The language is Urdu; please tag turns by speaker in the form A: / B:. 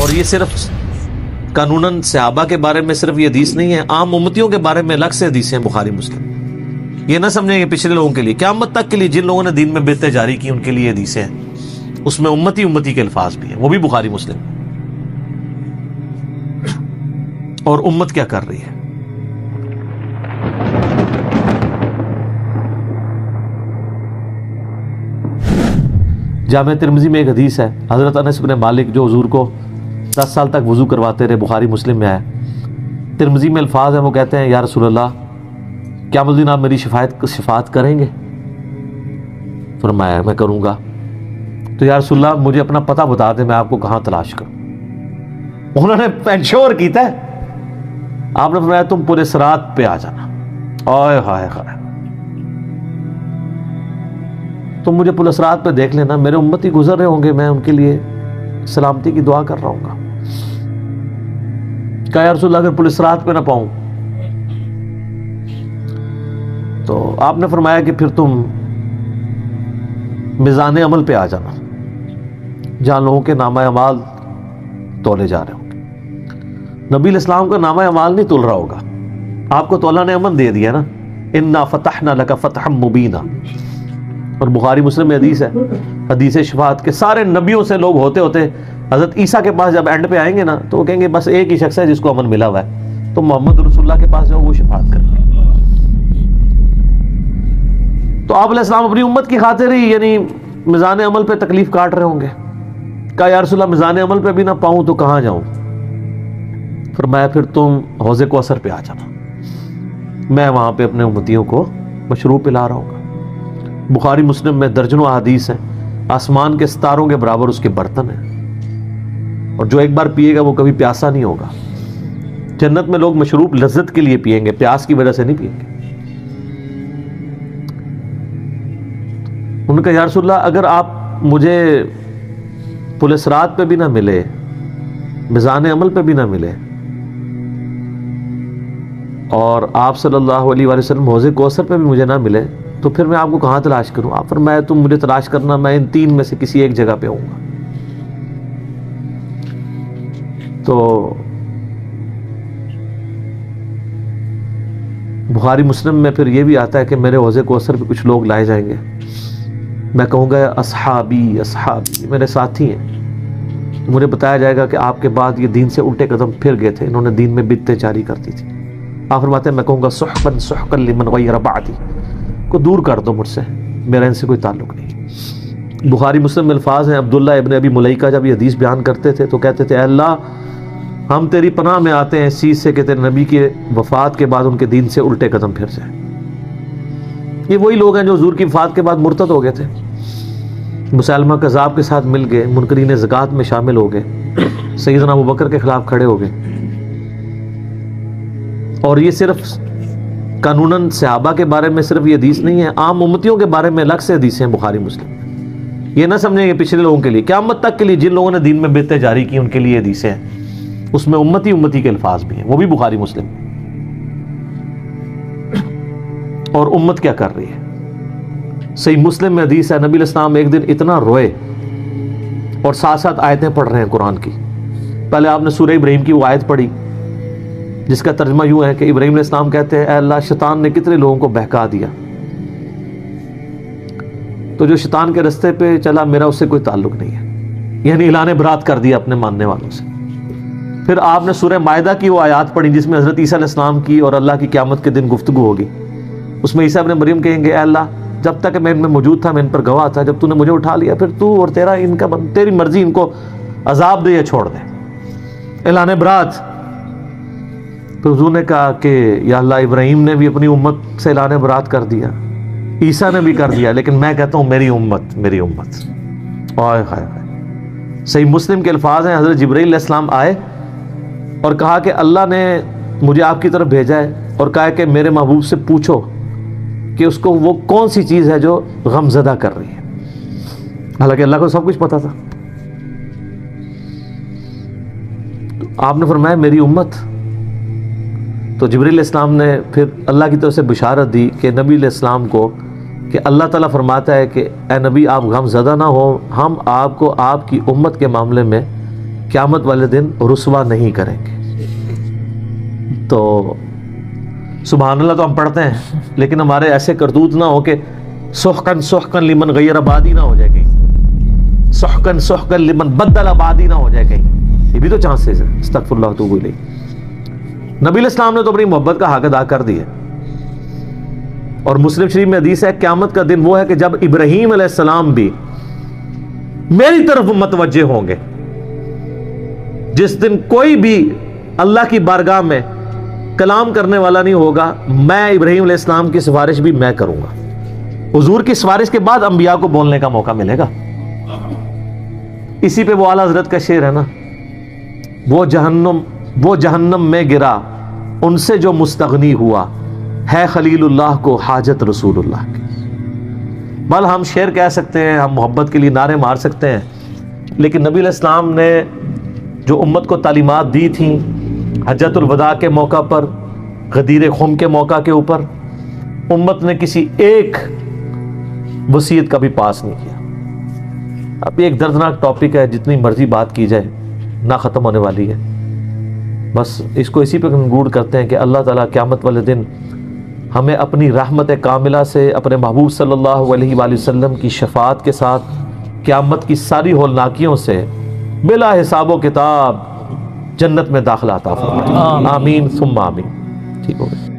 A: اور یہ صرف قانوناً صحابہ کے بارے میں صرف یہ حدیث نہیں ہے، عام امتیوں کے بارے میں الگ سے حدیثیں ہیں بخاری مسلم۔ یہ نہ سمجھیں کہ پچھلے لوگوں کے لیے، قیامت تک کے لیے جن لوگوں نے دین میں بدعتیں جاری کی ان کے لیے حدیثیں ہیں، اس میں امتی کے الفاظ بھی ہیں، وہ بھی بخاری مسلم۔ اور امت کیا کر رہی ہے؟ جامع ترمذی میں ایک حدیث ہے، حضرت انس بن مالک جو حضور کو 10 سال تک وضو کرواتے رہے، بخاری مسلم میں ہے۔ ترمذی میں الفاظ ہیں، وہ کہتے ہیں یا رسول اللہ قیامت الدین آپ میری شفاعت کریں گے؟ فرمایا میں کروں گا۔ تو یا رسول اللہ مجھے اپنا پتہ بتا دیں، میں آپ کو کہاں تلاش کروں؟ انہوں نے انشور کیتا ہے، آپ نے فرمایا تم پورے صراط پہ آ جانا۔ آئے ہائے ہائے، تم مجھے پورے صراط پہ دیکھ لینا، میرے امتی گزر رہے ہوں گے، میں ان کے لیے سلامتی کی دعا کر رہا ہوں گا۔ کہا یا رسول اللہ اگر پولیس رات پہ نہ پاؤں؟ تو آپ نے فرمایا کہ پھر تم میزان عمل پہ آ جانا، جہاں لوگوں کے نامہ اعمال تولے جا رہے ہوں گے۔ نبی الاسلام کا نامہ اعمال نہیں تول رہا ہوگا، آپ کو تو اللہ نے امن دے دیا نا، انا فتحنا لک فتحا مبینا۔ اور بخاری مسلم میں حدیث ہے، حدیث شفاعت کے سارے نبیوں سے لوگ ہوتے ہوتے حضرت عیسیٰ کے پاس جب اینڈ پہ آئیں گے نا تو وہ کہیں گے بس ایک ہی شخص ہے جس کو امن ملا ہوا ہے، تو محمد رسول اللہ کے پاس جاؤ، وہ شفاعت کریں گے۔ تو آپ علیہ السلام اپنی امت کی خاطر ہی یعنی میزان عمل پہ تکلیف کاٹ رہے ہوں گے۔ کہا یا رسول اللہ میزان عمل پہ بھی نہ پاؤں تو کہاں جاؤں؟ فرمایا پھر تم حوض کوثر پہ آ جانا، میں وہاں پہ اپنے امتیوں کو مشروب پلا رہا ہوں گا۔ بخاری مسلم میں درجنوں احادیث ہیں، آسمان کے ستاروں کے برابر اس کے برتن ہیں، اور جو ایک بار پیے گا وہ کبھی پیاسا نہیں ہوگا۔ جنت میں لوگ مشروب لذت کے لیے پئیں گے، پیاس کی وجہ سے نہیں پئیں گے۔ ان کا یا رسول اللہ اگر آپ مجھے پل صراط پہ بھی نہ ملے، میزان عمل پہ بھی نہ ملے، اور آپ صلی اللہ علیہ وآلہ وسلم حوض کوثر پہ بھی مجھے نہ ملے، تو پھر میں آپ کو کہاں تلاش کروں؟ آپ فرمایا تم مجھے تلاش کرنا، میں ان تین میں سے کسی ایک جگہ پہ ہوں گا۔ تو بخاری مسلم میں پھر یہ بھی آتا ہے کہ میرے حوض کوثر پہ کچھ لوگ لائے جائیں گے، میں کہوں گا اصحابی اصحابی، میرے ساتھی ہیں۔ مجھے بتایا جائے گا کہ آپ کے بعد یہ دین سے الٹے قدم پھر گئے تھے، انہوں نے دین میں بدعتیں جاری کر دی تھی۔ آپ فرماتے ہیں میں کہوں گا سحقا سحقا لمن غیر بعدی، کو دور کر دو مجھ سے، میرا ان سے کوئی تعلق نہیں۔ بخاری مسلم میں الفاظ ہیں، عبداللہ ابن ابی ملیکہ جب یہ حدیث بیان کرتے تھے تو کہتے تھے اے اللہ ہم تیری پناہ میں آتے ہیں اس چیز سے کہ تیرے نبی کی وفات کے بعد ان کے دین سے الٹے قدم پھر جائیں۔ یہ وہی لوگ ہیں جو حضور کی وفات کے بعد مرتد ہو گئے تھے، مسلمہ کذاب کے ساتھ مل گئے، منکرین زکوٰۃ میں شامل ہو گئے، سیدنا ابوبکر کے خلاف کھڑے ہو گئے۔ اور یہ صرف قانوناً صحابہ کے بارے میں صرف یہ حدیث نہیں ہے، عام امتیوں کے بارے میں الگ سے حدیثیں ہیں بخاری مسلم۔ یہ نہ سمجھیں کہ پچھلے لوگوں کے لیے، قیامت تک کے لیے جن لوگوں نے دین میں بدعتیں جاری کی ان کے لیے حدیثیں ہیں، اس میں امتی کے الفاظ بھی ہیں، وہ بھی بخاری مسلم۔ اور امت کیا کر رہی ہے؟ صحیح مسلم میں حدیث ہے، نبی علیہ السلام ایک دن اتنا روئے اور ساتھ ساتھ آیتیں پڑھ رہے ہیں قرآن کی۔ پہلے آپ نے سورہ ابراہیم کی وہ آیت پڑھی جس کا ترجمہ یوں ہے کہ ابراہیم علیہ السلام کہتے ہیں اے اللہ شیطان نے کتنے لوگوں کو بہکا دیا، تو جو شیطان کے رستے پہ چلا میرا اس سے کوئی تعلق نہیں ہے، یعنی اعلان برات کر دیا اپنے ماننے والوں سے۔ پھر آپ نے سورہ مائدہ کی وہ آیات پڑھی جس میں حضرت عیسیٰ علیہ السلام کی اور اللہ کی قیامت کے دن گفتگو ہوگی۔ اس میں عیسیٰ ابن مریم کہیں گے اے اللہ جب تک میں ان میں موجود تھا میں ان پر گواہ تھا، جب تو نے مجھے اٹھا لیا پھر تو اور تیرا ان کا تیری مرضی، ان کو عذاب دے یا چھوڑ دے، اعلان برات۔ تو حضور نے کہا کہ یا اللہ ابراہیم نے بھی اپنی امت سے اعلان برات کر دیا، عیسیٰ نے بھی کر دیا، لیکن میں کہتا ہوں میری امت میری امت۔ آئے ہائے ہائے، صحیح مسلم کے الفاظ ہیں، حضرت جبرائیل علیہ السلام آئے اور کہا کہ اللہ نے مجھے آپ کی طرف بھیجا ہے اور کہا کہ میرے محبوب سے پوچھو کہ اس کو وہ کون سی چیز ہے جو غم زدہ کر رہی ہے، حالانکہ اللہ کو سب کچھ پتا تھا۔ تو آپ نے فرمایا میری امت۔ تو جبرائیل علیہ السلام نے پھر اللہ کی طرف سے بشارت دی کہ نبی علیہ السلام کو کہ اللہ تعالیٰ فرماتا ہے کہ اے نبی آپ غم زدہ نہ ہو، ہم آپ کو آپ کی امت کے معاملے میں قیامت والے دن رسوا نہیں کریں گے. تو سبحان اللہ تو ہم پڑھتے ہیں لیکن ہمارے ایسے کرتوت نہ ہو کہ سحقن سحقن لمن غیر آبادی نہ ہو جائے کہیں, سحقن سحقن لمن بدل آبادی نہ ہو جائے کہیں. یہ بھی تو چانسز ہے. استغفر اللہ توبہ الیہ. نبی علیہ السلام نے تو اپنی محبت کا حق ادا کر دیا. اور مسلم شریف میں حدیث ہے قیامت کا دن وہ ہے کہ جب ابراہیم علیہ السلام بھی میری طرف متوجہ ہوں گے. جس دن کوئی بھی اللہ کی بارگاہ میں کلام کرنے والا نہیں ہوگا, میں ابراہیم علیہ السلام کی سفارش بھی میں کروں گا. حضور کی سفارش کے بعد انبیاء کو بولنے کا موقع ملے گا. اسی پہ وہ اعلیٰ حضرت کا شعر ہے نا, وہ جہنم میں گرا ان سے جو مستغنی ہوا, ہے خلیل اللہ کو حاجت رسول اللہ کی. بل ہم شعر کہہ سکتے ہیں, ہم محبت کے لیے نعرے مار سکتے ہیں, لیکن نبی علیہ السلام نے جو امت کو تعلیمات دی تھیں حجۃ الوداع کے موقع پر, غدیر خم کے موقع کے اوپر, امت نے کسی ایک وصیت کا بھی پاس نہیں کیا. اب ایک دردناک ٹاپک ہے, جتنی مرضی بات کی جائے نہ ختم ہونے والی ہے. بس اس کو اسی پہ کنکلوڈ کرتے ہیں کہ اللہ تعالیٰ قیامت والے دن ہمیں اپنی رحمت کاملہ سے اپنے محبوب صلی اللہ علیہ وآلہ وسلم کی شفاعت کے ساتھ قیامت کی ساری ہولناکیوں سے بلا حساب و کتاب جنت میں داخلہ عطا فرمائے. آمین ثم آمین. ٹھیک ہو گیا.